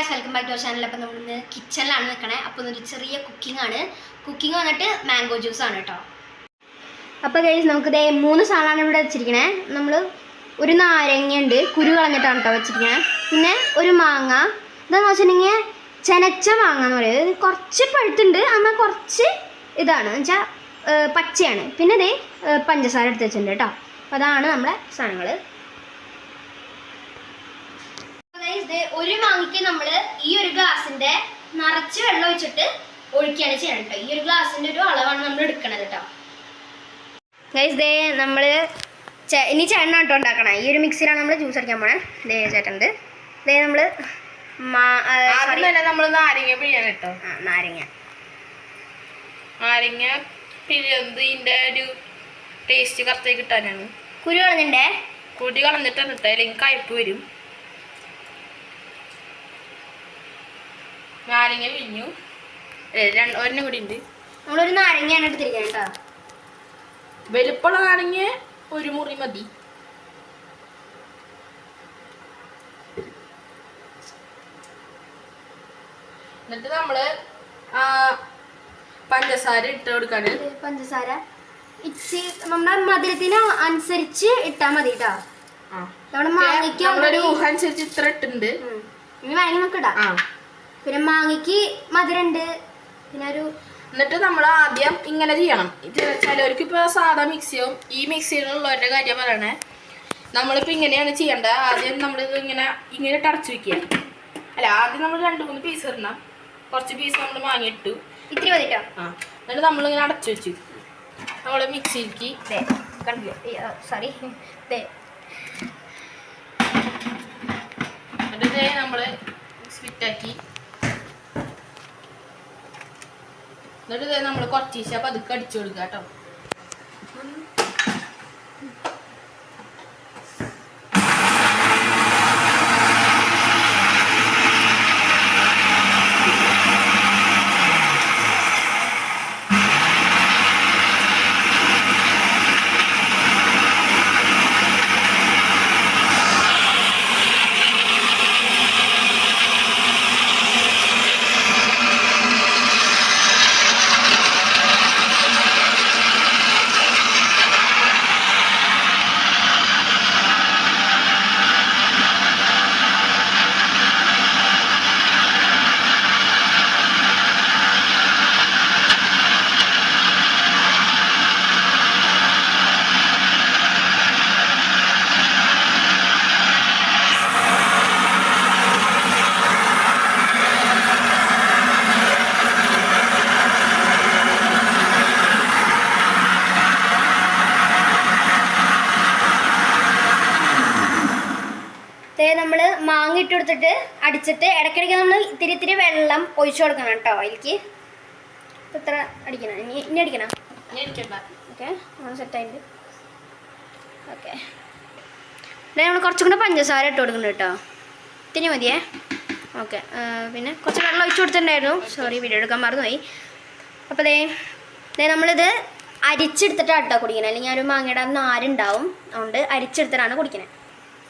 Guys, welcome back to our channel. അപ്പോൾ നമ്മൾ ഇന്ന് കിച്ചണിലാണ് നിൽക്കണേ. അപ്പോൾ ഒരു ചെറിയ കുക്കിംഗ് ആണ്. കുക്കിംഗ് വന്നിട്ട് മാംഗോ ജ്യൂസ് ആണ് കേട്ടോ. അപ്പോൾ ഗൈസ്, നമുക്കിതേ 3 സാധനമാണ് ഇവിടെ വെച്ചിരിക്കണേ. നമ്മൾ ഒരു നാരങ്ങ ഉണ്ട്, കുരു കളഞ്ഞിട്ടാണ് കേട്ടോ വെച്ചിരിക്കണേ. പിന്നെ ഒരു മാങ്ങ, എന്താണെന്ന് വെച്ചിട്ടുണ്ടെങ്കിൽ ചെനച്ച മാങ്ങ എന്ന് പറയുന്നത്. കുറച്ച് പഴുത്തുണ്ട്, എന്നാൽ കുറച്ച് ഇതാണ് എന്ന് വെച്ചാൽ പച്ചയാണ്. പിന്നെ ഇതേ പഞ്ചസാര എടുത്ത് വെച്ചിട്ടുണ്ട് കേട്ടോ. അപ്പോൾ അതാണ് നമ്മുടെ സാധനങ്ങൾ. ഒരു മാങ്ങയ്ക്ക് നമ്മൾ ഈ ഒരു ഗ്ലാസിന്റെ നിറച്ച് വെള്ളം ഒഴിച്ചിട്ട് ഒഴിക്കുകയാണ് ചെയ്യണം കേട്ടോ. ഈ ഒരു ഗ്ലാസിന്റെ ഒരു അളവാണ് നമ്മൾ എടുക്കണത് കേട്ടോ. ഗൈസ്, ദേ നമ്മൾ ഇനി ചേട്ടനാണ് കേട്ടോ ഉണ്ടാക്കണം. ഈ ഒരു മിക്സിയിലാണ് നമ്മൾ ജ്യൂസ് അടിക്കാൻ പോണേ. ദേ ചേട്ടൻ്റെ ദേ നമ്മൾ നാരങ്ങ പിഴിയാൻ കേട്ടോ. നാരങ്ങ പിഴിയുന്നത് ഇതിൻ്റെ ഒരു ടേസ്റ്റ് കറക്റ്റായി കിട്ടാനാണ്. കുരു കളഞ്ഞിട്ടേ കുടി കളഞ്ഞിട്ടാണ് കേട്ടോ, അല്ലെങ്കിൽ കയ്പ്പ് വരും. നാരങ്ങ പിഴിഞ്ഞു, ഒരെണ്ണം കൂടി ഉണ്ട്. നമ്മളൊരു നാരങ്ങയാണ് എടുത്തിരിക്കുന്നത് കേട്ടോ. വലുപ്പമുള്ള നാരങ്ങ ഒരു മുറി മതി. എന്നിട്ട് നമ്മള് പഞ്ചസാര ഇട്ട് കൊടുക്കാണ്. പഞ്ചസാര ഇച്ചി നമ്മുടെ മധുരത്തിന് അനുസരിച്ച് ഇട്ടാ മതി കേട്ടോ. നമ്മുടെ മാങ്ങയ്ക്ക് അനുസരിച്ച് ഇത്ര ഇട്ടുണ്ട്. ഇനി വാങ്ങി നമുക്ക് ഇടാം. പിന്നെ മാങ്ങയ്ക്ക് മധുരമുണ്ട്. പിന്നെ ഒരു എന്നിട്ട് നമ്മൾ ആദ്യം ഇങ്ങനെ ചെയ്യണം. ഇത് ചിലവർക്ക് ഇപ്പോൾ സാധാ മിക്സിയും ഈ മിക്സിയിലുള്ളവരുടെ കാര്യം പറയണേ. നമ്മളിപ്പോൾ ഇങ്ങനെയാണ് ചെയ്യേണ്ടത്. ആദ്യം നമ്മളിത് ഇങ്ങനെ ടടച്ചു വെക്കുക. അല്ല, ആദ്യം നമ്മൾ 2-3 പീസ് ഇടണം. കുറച്ച് പീസ് നമ്മൾ വാങ്ങിയിട്ടു ഇത്തിരി മതിട്ടോ. എന്നിട്ട് നമ്മളിങ്ങനെ അടച്ചു വെച്ചു. നമ്മൾ മിക്സിക്ക് സോറി എന്നിട്ട് നമ്മൾ സ്വിറ്റാക്കി. എന്നിട്ട് നമ്മൾ കുറച്ച് പതുക്കെ അടിച്ചു കൊടുക്കുക കേട്ടോ. നമ്മൾ മാങ്ങ ഇട്ട് കൊടുത്തിട്ട് അടിച്ചിട്ട് ഇടയ്ക്കിടയ്ക്ക് നമ്മൾ ഇത്തിരി വെള്ളം ഒഴിച്ചു കൊടുക്കണം കേട്ടോ. അതിലേക്ക് ഇത്ര അടിക്കണം. ഇനി അടിക്കണം. ഓക്കെ, സെറ്റായിട്ട് ഓക്കെ. നമ്മൾ കുറച്ചും കൂടെ പഞ്ചസാര ഇട്ട് കൊടുക്കുന്നുണ്ട് കേട്ടോ. ഇത്തിരി മതിയേ. ഓക്കെ, പിന്നെ കുറച്ച് വെള്ളം ഒഴിച്ചു കൊടുത്തിട്ടുണ്ടായിരുന്നു. സോറി, വീഡിയോ എടുക്കാൻ മറന്നുപോയി. അപ്പോൾ നമ്മളിത് അരിച്ചെടുത്തിട്ടാണ് കേട്ടോ കുടിക്കണം. അല്ലെങ്കിൽ ഒരു മാങ്ങയുടെ നാരുണ്ടാവും, അതുകൊണ്ട് അരിച്ചെടുത്തിട്ടാണ് കുടിക്കണേ.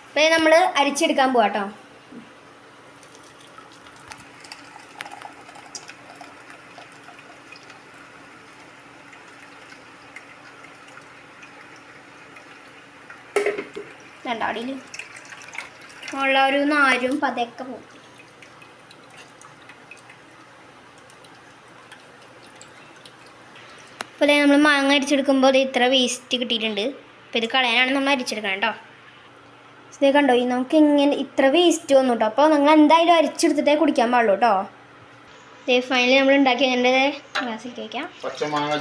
അപ്പോൾ നമ്മൾ അരിച്ചെടുക്കാൻ പോവാം കേട്ടോ. രണ്ടാടിയിൽ ഉള്ള ഒരു നാരും പതയൊക്കെ പോകും. അപ്പോൾ നമ്മൾ മാങ്ങ അരിച്ചെടുക്കുമ്പോൾ അത് ഇത്ര വേസ്റ്റ് കിട്ടിയിട്ടുണ്ട്. അപ്പോൾ ഇത് കളയാനാണ് നമ്മൾ അരിച്ചെടുക്കണം കേട്ടോ. ഇത് കണ്ടോ, നമുക്ക് ഇങ്ങനെ ഇത്ര വേസ്റ്റ് വന്നു കേട്ടോ. അപ്പോൾ നിങ്ങൾ എന്തായാലും അരിച്ചെടുത്തിട്ടേ കുടിക്കാൻ പാടുള്ളൂ കേട്ടോ. ഫൈനലി നമ്മൾ ഉണ്ടാക്കി എൻ്റെ ഗ്ലാസ്സിലേക്ക് വയ്ക്കാം. പച്ചമാങ്ങ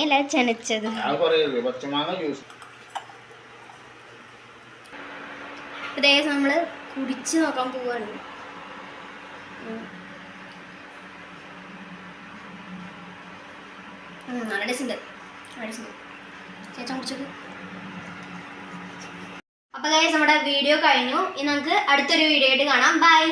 അല്ല, ചെനച്ചത്. നമ്മൾ കുടിച്ച് നോക്കാൻ പോവാണ്. നല്ല ടേസ്റ്റ് ഉണ്ട്. ചേച്ചൻ കുടിച്ചത്. അപ്പോൾ ഗൈസ്, നമ്മുടെ വീഡിയോ കഴിഞ്ഞു. ഇനി നമുക്ക് അടുത്തൊരു വീഡിയോ ആയിട്ട് കാണാം. ബൈ.